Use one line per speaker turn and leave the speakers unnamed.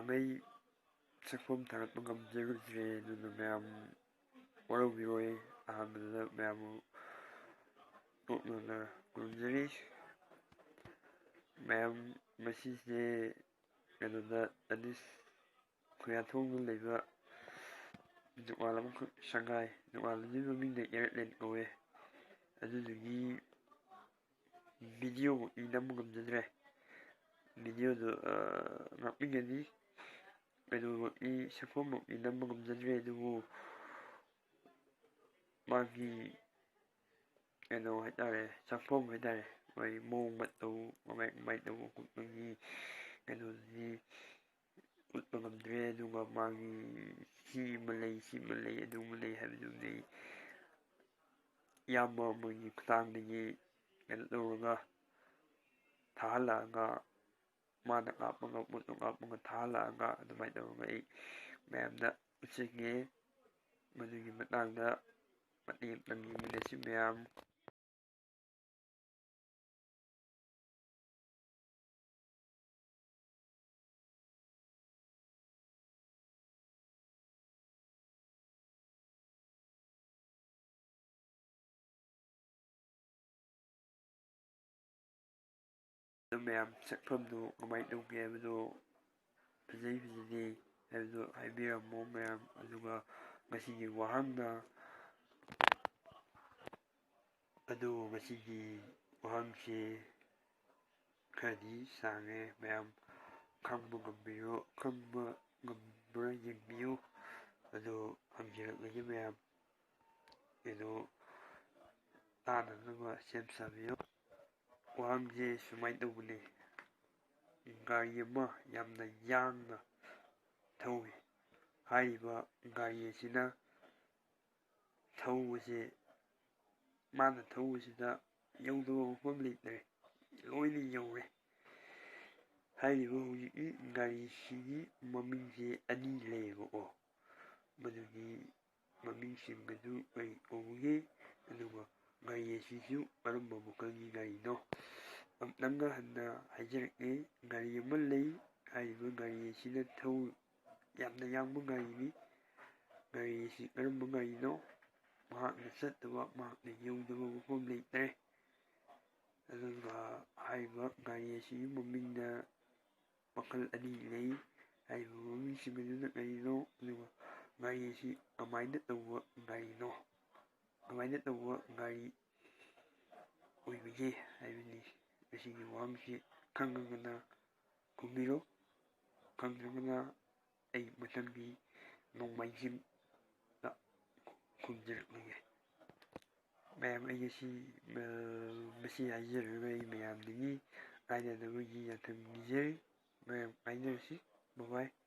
may sakfam tharatpa ngamjagudre aduna mayam waraubiroy ahamdada mayamu noknona ngcse mayam masise kanada adis khuyathongsda leiba dukan amakak Shanghai dukan adui mamingna carat kauwe adudugi video inamba ngamjadre video do ngakmingani adugi sakfam inamba ngamjadre adubu magi haitare sakfam haitare mai mong matau mai tau khutbangi adugi utpa ngamdre aduga magi sima lei aduma lei haibaduni iyamba amagi khutangdagi tawraga thahalaga mana kapaga photo kapaga thahalaga adumai tawraga ai mayamda utsinge madugi matangda mateng tangminasi mayam mayam sakfamdo kamai tawge haibado fajai fajade haibado haibiramo mayam aduga ngasigi wahangna ngcse wahangse khadi sange mayam khangba ngambra yengbiyo ado hamjiraklage mayam tananaba sem sabiyo wahangse sumai tawbane gari ama yamna yangna thauwi hariba gari asina thauwase mana thauwasida yaudaba mafam leitre loina yaure hariba hujiki garisigi mamingse ani leibako madugi mamingsing adu kari kawbage aduga gari asisu karamba makalgi garino amtanga hanna haijarake gari ama lei hariba gari asina thau yamna yangba garini gari asi karamba garino mahakna chattaba mahakna yaudaba mafam leitre aduga hariba gari asigi mamingna makal ani lei hariba mamingsing aduna karino aduga gari asi kamaina tawba garino kamaina tawba gari oibage haibani masigi wahangse khangagana khumiro khangdragana ai mathanggi nongmaisimda khumjaraklage mayam aigasi masi haijaraga ai mayamdagi kainadabagi yatham nijari mayam kainarasi bye bye.